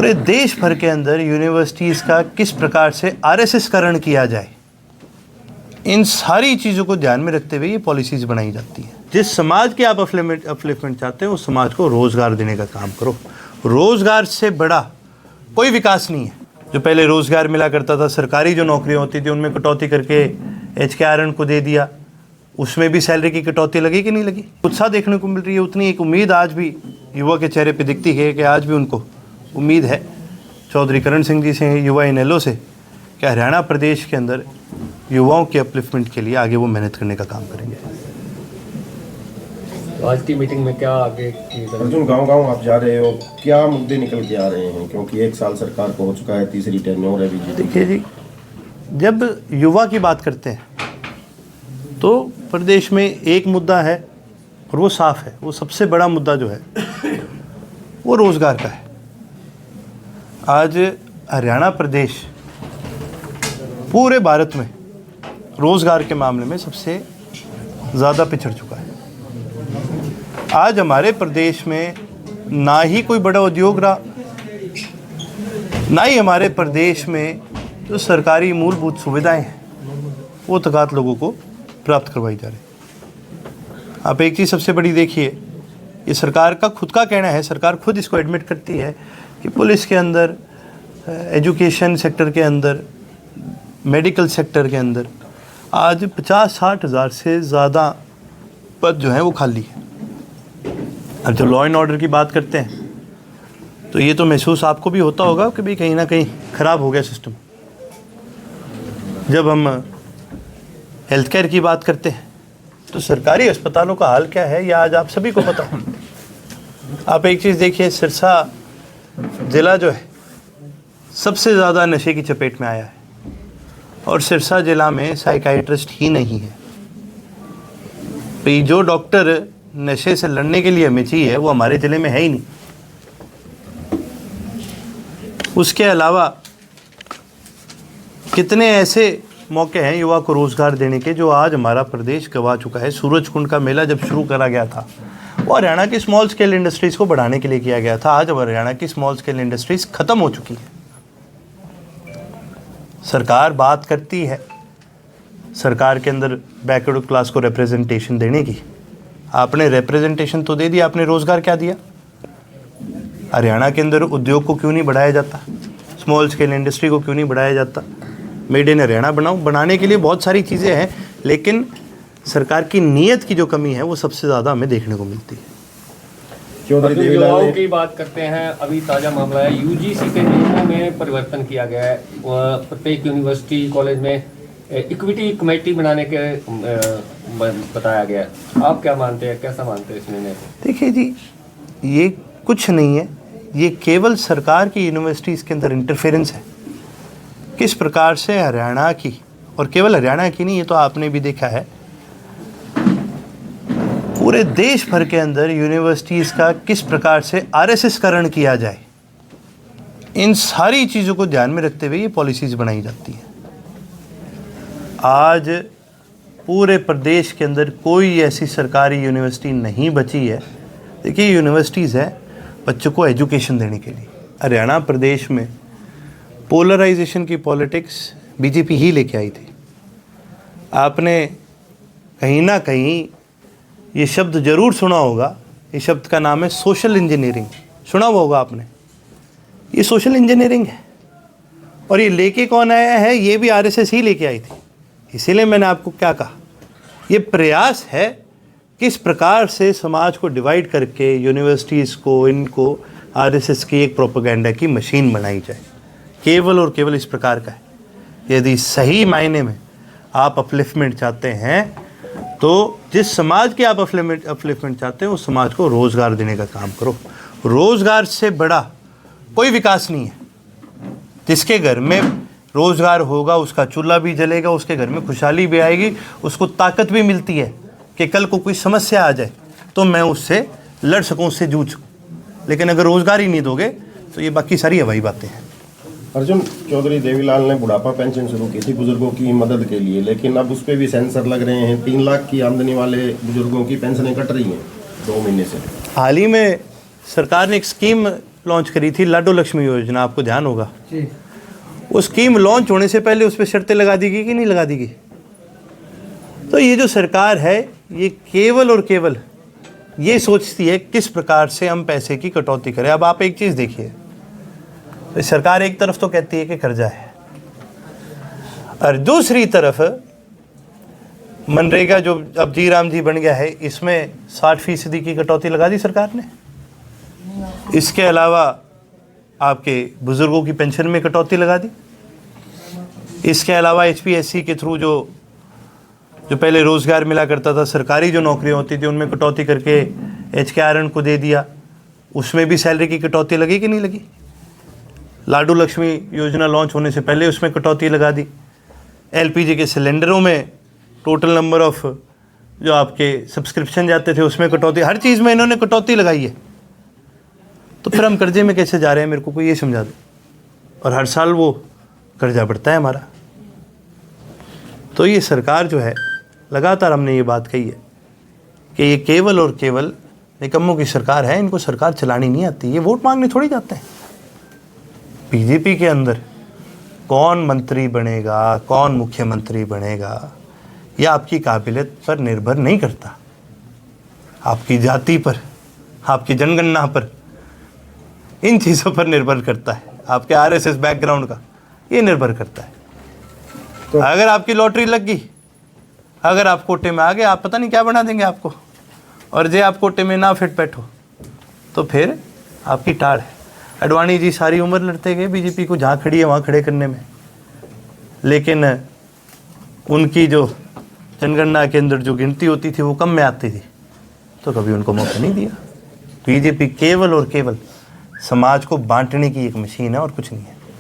पूरे देश भर के अंदर यूनिवर्सिटीज़ का किस प्रकार से आरएसएसकरण किया जाए, इन सारी चीज़ों को ध्यान में रखते हुए ये पॉलिसीज़ बनाई जाती हैं। जिस समाज की आप अपलिफ्टमेंट चाहते हैं उस समाज को रोज़गार देने का काम करो। रोज़गार से बड़ा कोई विकास नहीं है। जो पहले रोज़गार मिला करता था, सरकारी जो नौकरियाँ होती थी उनमें कटौती करके HKRN को दे दिया, उसमें भी सैलरी की कटौती लगी कि नहीं लगी। उत्साह देखने को मिल रही है, उतनी एक उम्मीद आज भी युवा के चेहरे पे दिखती है कि आज भी उनको उम्मीद है चौधरी करण सिंह जी से, युवा इनेलो से, कि हरियाणा प्रदेश के अंदर युवाओं के अपलिफ्टमेंट के लिए आगे वो मेहनत करने का काम करेंगे। तो आज की मीटिंग में क्या आगे की अर्जुन, गांव-गांव आप जा रहे हो, क्या मुद्दे निकल के आ रहे हैं? क्योंकि 1 साल सरकार को हो चुका है, तीसरी टेन्योर है बीजेपी। देखिए जी, जब युवा की बात करते हैं तो प्रदेश में एक मुद्दा है और वो साफ है। वो सबसे बड़ा मुद्दा जो है वो रोज़गार का है। आज हरियाणा प्रदेश पूरे भारत में रोज़गार के मामले में सबसे ज़्यादा पिछड़ चुका है। आज हमारे प्रदेश में ना ही कोई बड़ा उद्योग रहा, ना ही हमारे प्रदेश में जो सरकारी मूलभूत सुविधाएं हैं वो तकात लोगों को प्राप्त करवाई जा रही। आप एक चीज़ सबसे बड़ी देखिए, ये सरकार का खुद का कहना है, सरकार खुद इसको एडमिट करती है कि पुलिस के अंदर, एजुकेशन सेक्टर के अंदर, मेडिकल सेक्टर के अंदर आज 50-60 हज़ार से ज़्यादा पद जो हैं वो खाली है। अब जब लॉ एंड ऑर्डर की बात करते हैं तो ये तो महसूस आपको भी होता होगा कि भाई कहीं ना कहीं ख़राब हो गया सिस्टम। जब हम हेल्थ केयर की बात करते हैं तो सरकारी अस्पतालों का हाल क्या है, यह आज आप सभी को पता है। आप एक चीज़ देखिए, सिरसा ज़िला जो है सबसे ज़्यादा नशे की चपेट में आया है और सिरसा ज़िला में साइकाइट्रिस्ट ही नहीं है। तो जो डॉक्टर नशे से लड़ने के लिए हमें चाहिए वो हमारे ज़िले में है ही नहीं। उसके अलावा कितने ऐसे मौके हैं युवा को रोज़गार देने के जो आज हमारा प्रदेश गंवा चुका है। सूरजकुंड का मेला जब शुरू करा गया था वो हरियाणा की स्मॉल स्केल इंडस्ट्रीज़ को बढ़ाने के लिए किया गया था। आज हरियाणा की स्मॉल स्केल इंडस्ट्रीज़ ख़त्म हो चुकी है। सरकार बात करती है सरकार के अंदर बैकवर्ड क्लास को रिप्रेजेंटेशन देने की, आपने रिप्रेजेंटेशन तो दे दिया, आपने रोज़गार क्या दिया? हरियाणा के अंदर उद्योग को क्यों नहीं बढ़ाया जाता? स्मॉल स्केल इंडस्ट्री को क्यों नहीं बढ़ाया जाता? मेड इन हरियाणा बनाने के लिए बहुत सारी चीज़ें हैं, लेकिन सरकार की नीयत की जो कमी है वो सबसे ज़्यादा हमें देखने को मिलती है। युवाओं की बात करते हैं, अभी ताज़ा मामला है, UGC के नियमों में परिवर्तन किया गया है। प्रत्येक यूनिवर्सिटी कॉलेज में इक्विटी कमेटी बनाने के बताया गया है। आप क्या मानते हैं, कैसा मानते हैं इस निर्णय को? देखिए जी, ये कुछ नहीं है, ये केवल सरकार की यूनिवर्सिटीज़ के अंदर इंटरफेरेंस है। किस प्रकार से हरियाणा की, और केवल हरियाणा की नहीं, ये तो आपने भी देखा है, पूरे देश भर के अंदर यूनिवर्सिटीज़ का किस प्रकार से आरएसएसकरण किया जाए, इन सारी चीज़ों को ध्यान में रखते हुए ये पॉलिसीज़ बनाई जाती हैं। आज पूरे प्रदेश के अंदर कोई ऐसी सरकारी यूनिवर्सिटी नहीं बची है। देखिए, यूनिवर्सिटीज़ है बच्चों को एजुकेशन देने के लिए। हरियाणा प्रदेश में पोलराइजेशन की पॉलिटिक्स बीजेपी ही लेके आई थी। आपने कहीं ना कहीं ये शब्द ज़रूर सुना होगा, ये शब्द का नाम है सोशल इंजीनियरिंग। सुना हुआ होगा आपने। ये सोशल इंजीनियरिंग है और ये लेके कौन आया है? ये भी आरएसएस ही लेके आई थी। इसीलिए मैंने आपको क्या कहा, ये प्रयास है किस प्रकार से समाज को डिवाइड करके यूनिवर्सिटीज़ को, इनको आरएसएस की एक प्रोपेगेंडा की मशीन बनाई जाए। केवल और केवल इस प्रकार का है। यदि सही मायने में आप अपलिफ्टमेंट चाहते हैं तो जिस समाज की आप अपलिफ्टमेंट चाहते हैं उस समाज को रोज़गार देने का काम करो। रोज़गार से बड़ा कोई विकास नहीं है। जिसके घर में रोज़गार होगा उसका चूल्हा भी जलेगा, उसके घर में खुशहाली भी आएगी, उसको ताकत भी मिलती है कि कल को कोई समस्या आ जाए तो मैं उससे लड़ सकूं, उससे जूझ सकूं। लेकिन अगर रोज़गार ही नहीं दोगे तो ये बाकी सारी हवाई बातें हैं। अर्जुन, चौधरी देवीलाल ने बुढ़ापा पेंशन शुरू की थी बुजुर्गों की मदद के लिए, लेकिन अब उस पर भी सेंसर लग रहे हैं। 3 लाख की आमदनी वाले बुजुर्गों की पेंशनें कट रही हैं 2 महीने से। हाल ही में सरकार ने एक स्कीम लॉन्च करी थी, लाडो लक्ष्मी योजना, आपको ध्यान होगा। वो स्कीम लॉन्च होने से पहले उस पर शर्तें लगा दी गई कि नहीं लगा दी गई? तो ये जो सरकार है ये केवल और केवल ये सोचती है किस प्रकार से हम पैसे की कटौती करें। अब आप एक चीज़ देखिए, तो सरकार एक तरफ तो कहती है कि कर्जा है, और दूसरी तरफ मनरेगा जो अब जी राम जी बन गया है, इसमें 60% की कटौती लगा दी सरकार ने। इसके अलावा आपके बुजुर्गों की पेंशन में कटौती लगा दी। इसके अलावा HPSC के थ्रू जो पहले रोज़गार मिला करता था, सरकारी जो नौकरियां होती थी उनमें कटौती करके HKRN को दे दिया, उसमें भी सैलरी की कटौती लगी कि नहीं लगी? लाडू लक्ष्मी योजना लॉन्च होने से पहले उसमें कटौती लगा दी। LPG के सिलेंडरों में टोटल नंबर ऑफ जो आपके सब्सक्रिप्शन जाते थे उसमें कटौती, हर चीज़ में इन्होंने कटौती लगाई है। तो फिर हम कर्जे में कैसे जा रहे हैं, मेरे को कोई ये समझा दो। और हर साल वो कर्जा बढ़ता है हमारा। तो ये सरकार जो है, लगातार हमने ये बात कही है कि ये केवल और केवल निकम्मों की सरकार है, इनको सरकार चलानी नहीं आती। ये वोट मांगने थोड़ी जाते हैं। बीजेपी के अंदर कौन मंत्री बनेगा, कौन मुख्यमंत्री बनेगा, यह आपकी काबिलियत पर निर्भर नहीं करता, आपकी जाति पर, आपकी जनगणना पर, इन चीज़ों पर निर्भर करता है। आपके RSS बैकग्राउंड का ये निर्भर करता है। तो अगर आपकी लॉटरी लग गई, अगर आप कोटे में आ गए, आप पता नहीं क्या बना देंगे आपको, और जे आप कोटे में ना फिट बैठो तो फिर आपकी टाड़ है। अडवाणी जी सारी उम्र लड़ते गए बीजेपी को जहाँ खड़ी है वहाँ खड़े करने में, लेकिन उनकी जो जनगणना के अंदर जो गिनती होती थी वो कम में आती थी, तो कभी उनको मौका नहीं दिया। बीजेपी केवल और केवल समाज को बांटने की एक मशीन है और कुछ नहीं है।